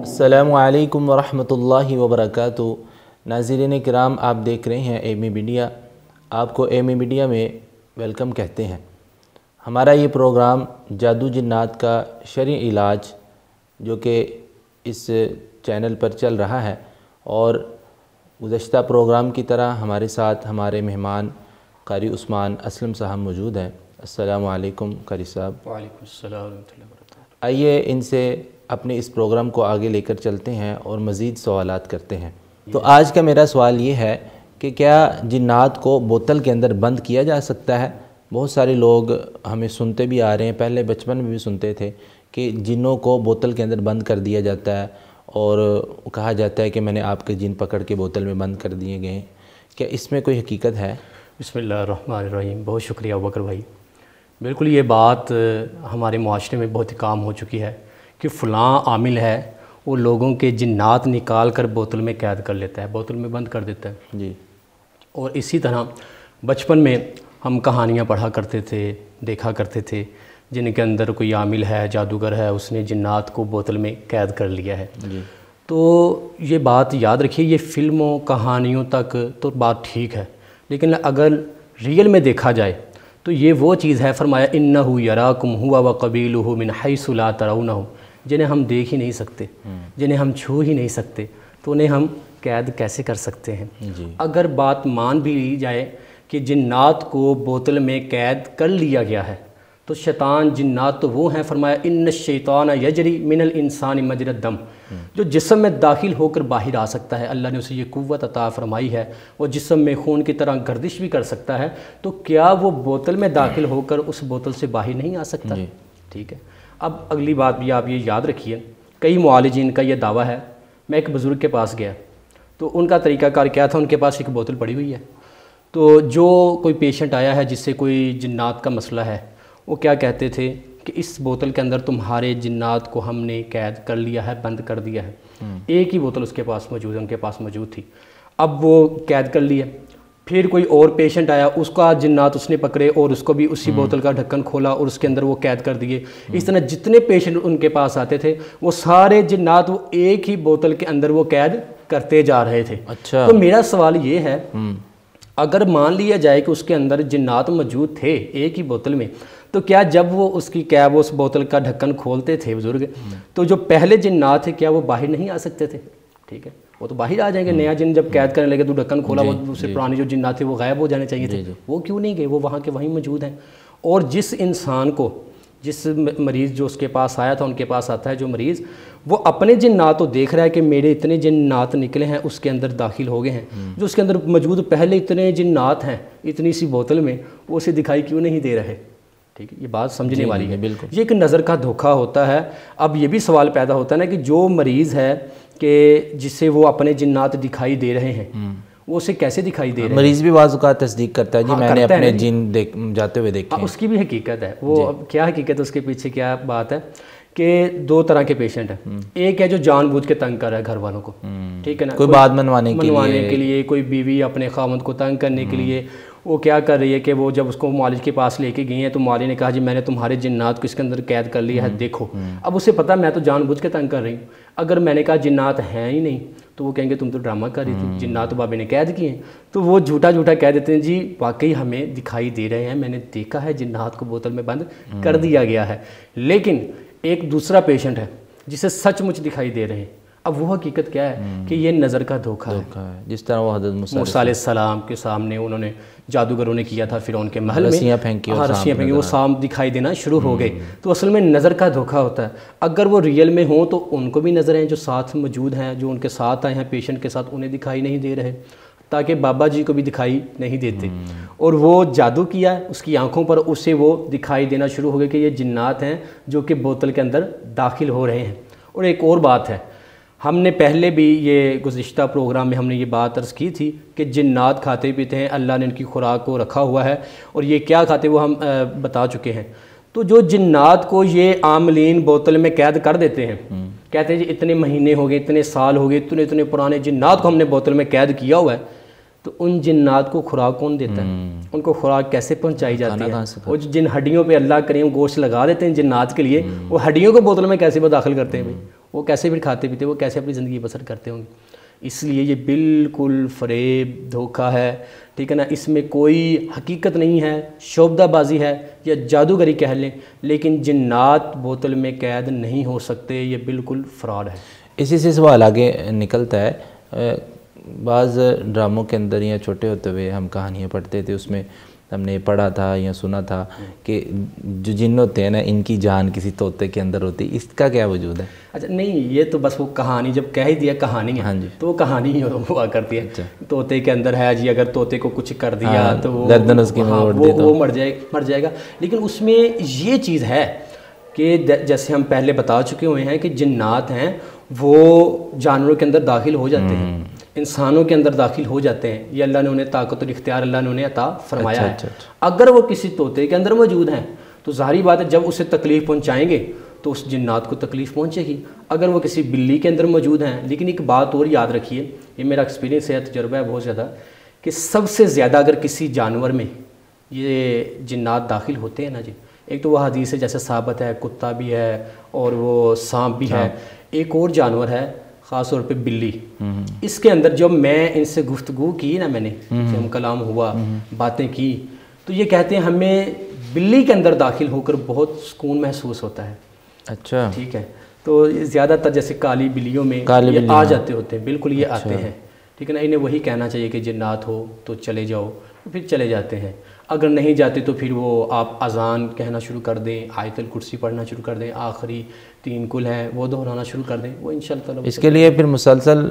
السلام علیکم ورحمۃ اللہ وبرکاتہ۔ ناظرین کرام، آپ دیکھ رہے ہیں اے ایم میڈیا۔ آپ کو اے ایم میڈیا میں ویلکم کہتے ہیں۔ ہمارا یہ پروگرام جادو جنات کا شرعی علاج جو کہ اس چینل پر چل رہا ہے، اور گزشتہ پروگرام کی طرح ہمارے ساتھ ہمارے مہمان قاری عثمان اسلم صاحب موجود ہیں۔ السلام علیکم قاری صاحب۔ وعلیکم السلام ورحمۃ اللہ وبرکاتہ۔ آئیے ان سے اپنے اس پروگرام کو آگے لے کر چلتے ہیں اور مزید سوالات کرتے ہیں۔ تو آج کا میرا سوال یہ ہے کہ کیا جنات کو بوتل کے اندر بند کیا جا سکتا ہے؟ بہت سارے لوگ ہمیں سنتے بھی آ رہے ہیں، پہلے بچپن میں بھی سنتے تھے کہ جنوں کو بوتل کے اندر بند کر دیا جاتا ہے، اور کہا جاتا ہے کہ میں نے آپ کے جن پکڑ کے بوتل میں بند کر دیے گئے ہیں۔ کیا اس میں کوئی حقیقت ہے؟ بسم اللہ الرحمن الرحیم۔ بہت شکریہ ابوبکر بھائی۔ بالکل یہ بات ہمارے معاشرے میں بہت ہی عام ہو چکی ہے کہ فلاں عامل ہے، وہ لوگوں کے جنات نکال کر بوتل میں قید کر لیتا ہے، بوتل میں بند کر دیتا ہے جی۔ اور اسی طرح بچپن میں ہم کہانیاں پڑھا کرتے تھے، دیکھا کرتے تھے جن کے اندر کوئی عامل ہے، جادوگر ہے، اس نے جنات کو بوتل میں قید کر لیا ہے۔ جی۔ تو یہ بات یاد رکھیے، یہ فلموں کہانیوں تک تو بات ٹھیک ہے، لیکن اگر ریئل میں دیکھا جائے تو یہ وہ چیز ہے، فرمایا انہ یراکم ہوا وقبیلہ من حیث لا ترونہم، جنہیں ہم دیکھ ہی نہیں سکتے، جنہیں ہم چھو ہی نہیں سکتے، تو انہیں ہم قید کیسے کر سکتے ہیں؟ اگر بات مان بھی لی جائے کہ جنات کو بوتل میں قید کر لیا گیا ہے، تو شیطان جنات تو وہ ہیں، فرمایا ان الشیطان یجری من الانسان مجری الدم، جو جسم میں داخل ہو کر باہر آ سکتا ہے، اللہ نے اسے یہ قوت عطا فرمائی ہے، وہ جسم میں خون کی طرح گردش بھی کر سکتا ہے، تو کیا وہ بوتل میں داخل ہو کر اس بوتل سے باہر نہیں آ سکتا؟ ٹھیک ہے۔ اب اگلی بات بھی آپ یہ یاد رکھیے، کئی معالجین کا یہ دعویٰ ہے، میں ایک بزرگ کے پاس گیا تو ان کا طریقہ کار کیا تھا، ان کے پاس ایک بوتل پڑی ہوئی ہے، تو جو کوئی پیشنٹ آیا ہے جس سے کوئی جنات کا مسئلہ ہے، وہ کیا کہتے تھے کہ اس بوتل کے اندر تمہارے جنات کو ہم نے قید کر لیا ہے، بند کر دیا ہے۔ ایک ہی بوتل اس کے پاس موجود ہے، ان کے پاس موجود تھی، اب وہ قید کر لی ہے۔ پھر کوئی اور پیشنٹ آیا، اس کا جنات اس نے پکڑے اور اس کو بھی اسی بوتل کا ڈھکن کھولا اور اس کے اندر وہ قید کر دیے۔ اس طرح جتنے پیشنٹ ان کے پاس آتے تھے، وہ سارے جنات وہ ایک ہی بوتل کے اندر وہ قید کرتے جا رہے تھے۔ اچھا۔ تو میرا سوال یہ ہے، اگر مان لیا جائے کہ اس کے اندر جنات موجود تھے ایک ہی بوتل میں، تو کیا جب وہ اس کی کیب اس بوتل کا ڈھکن کھولتے تھے بزرگ، تو جو پہلے جنات تھے کیا وہ باہر نہیں آ سکتے تھے؟ ٹھیک ہے، وہ تو باہر آ جائیں گے۔ نیا جن جب قید کرنے لگے تو ڈھکن کھولا، وہ دوسرے پرانے جو جنات تھے وہ غائب ہو جانے چاہیے تھے، وہ کیوں نہیں گئے؟ وہ وہاں کے وہیں موجود ہیں۔ اور جس انسان کو، جس مریض جو اس کے پاس آیا تھا، ان کے پاس آتا ہے جو مریض، وہ اپنے جنات تو دیکھ رہا ہے کہ میرے اتنے جنات نکلے ہیں، اس کے اندر داخل ہو گئے ہیں، جو اس کے اندر موجود پہلے اتنے جنات ہیں اتنی سی بوتل میں، وہ اسے دکھائی کیوں نہیں دے رہے؟ ٹھیک ہے، یہ بات سمجھنے والی ہے۔ بالکل، یہ ایک نظر کا دھوکہ ہوتا ہے۔ اب یہ بھی سوال پیدا ہوتا ہے نا کہ جو مریض ہے کہ جسے وہ اپنے جنات دکھائی دے رہے ہیں، وہ اسے کیسے دکھائی دے رہے ہیں؟ مریض بھی بعض اوقات تصدیق کرتا ہے، جی میں نے اپنے جن جاتے ہوئے دیکھے ہیں۔ اس کی بھی حقیقت ہے، وہ کیا حقیقت ہے، اس کے پیچھے کیا بات ہے کہ دو طرح کے پیشنٹ ہیں۔ ایک ہے جو جان بوجھ کے تنگ کر رہا ہے گھر والوں کو، ٹھیک ہے نا، کوئی بات منوانے کے لیے، کوئی بیوی اپنے خاوند کو تنگ کرنے کے لیے، وہ کیا کر رہی ہے کہ وہ جب اس کو معالج کے پاس لے کے گئی ہیں تو معالج نے کہا جی میں نے تمہارے جنات کو اس کے اندر قید کر لیا ہے، دیکھو۔ اب اسے پتہ میں تو جان بوجھ کے تنگ کر رہی ہوں، اگر میں نے کہا جنات ہیں ہی نہیں تو وہ کہیں گے تم تو ڈرامہ کر رہی تھی، جنات بابے نے قید کیے ہیں، تو وہ جھوٹا کہہ دیتے ہیں جی واقعی ہمیں دکھائی دے رہے ہیں، میں نے دیکھا ہے جنات کو بوتل میں بند کر دیا گیا ہے۔ لیکن ایک دوسرا پیشنٹ ہے جسے سچ مچ دکھائی دے رہے ہیں، اب وہ حقیقت کیا ہے کہ یہ نظر کا دھوکہ ہے۔ جس طرح وہ حضرت موسیٰ علیہ السلام کے سامنے انہوں نے جادوگروں نے کیا تھا فرعون کے محل میں، رسیاں پھینکی، وہ سام دکھائی دینا شروع ہو گئے، تو اصل میں نظر کا دھوکہ ہوتا ہے۔ اگر وہ ریئل میں ہوں تو ان کو بھی نظر ہیں، جو ساتھ موجود ہیں، جو ان کے ساتھ آئے ہیں پیشنٹ کے ساتھ، انہیں دکھائی نہیں دے رہے، تاکہ بابا جی کو بھی دکھائی نہیں دیتے، اور وہ جادو کیا ہے اس کی آنکھوں پر، اسے وہ دکھائی دینا شروع ہو گئے کہ یہ جنات ہیں جو کہ بوتل کے اندر داخل ہو رہے ہیں۔ اور ایک اور بات ہے، ہم نے پہلے بھی یہ گزشتہ پروگرام میں ہم نے یہ بات عرض کی تھی کہ جنات کھاتے پیتے ہیں، اللہ نے ان کی خوراک کو رکھا ہوا ہے، اور یہ کیا کھاتے وہ ہم بتا چکے ہیں۔ تو جو جنات کو یہ عاملین بوتل میں قید کر دیتے ہیں، کہتے ہیں جی اتنے مہینے ہو گئے، اتنے سال ہو گئے، اتنے پرانے جنات کو ہم نے بوتل میں قید کیا ہوا ہے، تو ان جنات کو خوراک کون دیتا ہے؟ ان کو خوراک کیسے پہنچائی جاتی ہے؟ وہ جن ہڈیوں پہ اللہ کریم گوشت لگا دیتے ہیں جنات کے لیے، وہ ہڈیوں کو بوتل میں کیسے وہ داخل کرتے ہیں بھائی؟ وہ کیسے بھی کھاتے پیتے، وہ کیسے اپنی زندگی بسر کرتے ہوں گے؟ اس لیے یہ بالکل فریب دھوکہ ہے، ٹھیک ہے نا، اس میں کوئی حقیقت نہیں ہے، شعبدہ بازی ہے یا جادوگری کہہ لیں، لیکن جنات بوتل میں قید نہیں ہو سکتے، یہ بالکل فراڈ ہے۔ اسی سے سوال آگے نکلتا ہے، بعض ڈراموں کے اندر یا چھوٹے ہوتے ہوئے ہم کہانیاں پڑھتے تھے، اس میں ہم نے پڑھا تھا یا سنا تھا کہ جو جن ہوتے ہیں نا ان کی جان کسی طوطے کے اندر ہوتی ہے، اس کا کیا وجود ہے؟ اچھا نہیں، یہ تو بس وہ کہانی جب کہہ ہی دیا کہانی ہے، تو وہ کہانی ہی ہوا کرتی ہے، طوطے کے اندر ہے جی، اگر طوطے کو کچھ کر دیا تو وہ مر جائے گا۔ لیکن اس میں یہ چیز ہے کہ جیسے ہم پہلے بتا چکے ہوئے ہیں کہ جنات ہیں وہ جانوروں کے اندر داخل ہو جاتے ہیں، انسانوں کے اندر داخل ہو جاتے ہیں، یہ اللہ نے انہیں طاقت اور اختیار اللہ نے انہیں عطا فرمایا ہے۔ اگر وہ کسی طوطے کے اندر موجود ہیں تو ظاہری بات ہے جب اسے تکلیف پہنچائیں گے تو اس جنات کو تکلیف پہنچے گی۔ اگر وہ کسی بلی کے اندر موجود ہیں، لیکن ایک بات اور یاد رکھیے، یہ میرا ایکسپیرینس ہے، تجربہ ہے بہت زیادہ، کہ سب سے زیادہ اگر کسی جانور میں یہ جنات داخل ہوتے ہیں نا جی، ایک تو وہ حدیث ہے جیسے ثابت ہے، کتا بھی ہے اور وہ سانپ بھی ہے، ایک اور جانور ہے خاص طور پہ بلی۔ اس کے اندر جب میں ان سے گفتگو کی نا، میں نے ہم کلام ہوا، باتیں کی، تو یہ کہتے ہیں ہمیں بلی کے اندر داخل ہو کر بہت سکون محسوس ہوتا ہے۔ اچھا ٹھیک ہے، تو زیادہ تر جیسے کالی بلیوں میں یہ آ جاتے ہوتے ہیں، بالکل یہ آتے ہیں، ٹھیک ہے نا، انہیں وہی کہنا چاہیے کہ جنات ہو تو چلے جاؤ، پھر چلے جاتے ہیں۔ اگر نہیں جاتے تو پھر وہ آپ اذان کہنا شروع کر دیں، آیت الکرسی پڑھنا شروع کر دیں، آخری 3 کل ہیں وہ دہرانا شروع کر دیں، وہ انشاءاللہ۔ اس کے لیے پھر مسلسل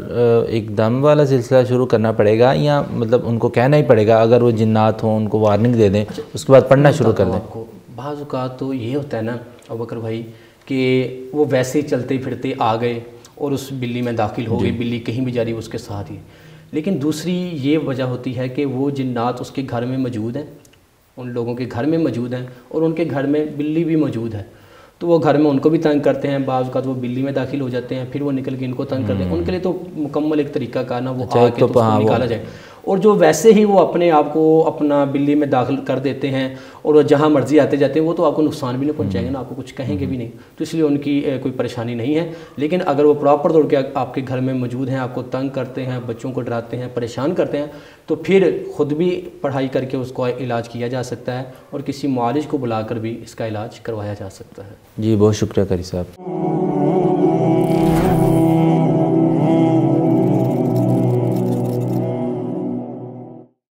ایک دم والا سلسلہ شروع کرنا پڑے گا یا مطلب ان کو کہنا ہی پڑے گا، اگر وہ جنات ہوں ان کو وارننگ دے دیں اس کے بعد پڑھنا شروع کر دیں؟ بعض اوقات تو یہ ہوتا ہے نا ابوبکر بھائی کہ وہ ویسے ہی چلتے پھرتے آ گئے اور اس بلی میں داخل ہو گئے، بلی کہیں بھی جا رہی اس کے ساتھ ہی، لیکن دوسری یہ وجہ ہوتی ہے کہ وہ جنات اس کے گھر میں موجود ہیں، ان لوگوں کے گھر میں موجود ہیں اور ان کے گھر میں بلی بھی موجود ہے، تو وہ گھر میں ان کو بھی تنگ کرتے ہیں، بعض اوقات وہ بلی میں داخل ہو جاتے ہیں، پھر وہ نکل کے ان کو تنگ کرتے ہیں۔ ان کے لیے تو مکمل ایک طریقہ کار نا وہ آ کے تو اس کو نکالا جائے، اور جو ویسے ہی وہ اپنے آپ کو اپنا بلی میں داخل کر دیتے ہیں اور وہ جہاں مرضی آتے جاتے ہیں، وہ تو آپ کو نقصان بھی نہیں پہنچائیں گے نا، آپ کو کچھ کہیں گے بھی نہیں، تو اس لیے ان کی کوئی پریشانی نہیں ہے۔ لیکن اگر وہ پراپر طور کے آپ کے گھر میں موجود ہیں، آپ کو تنگ کرتے ہیں، بچوں کو ڈراتے ہیں، پریشان کرتے ہیں، تو پھر خود بھی پڑھائی کر کے اس کو علاج کیا جا سکتا ہے اور کسی معالج کو بلا کر بھی اس کا علاج کروایا جا سکتا ہے۔ جی بہت شکریہ قاری صاحب۔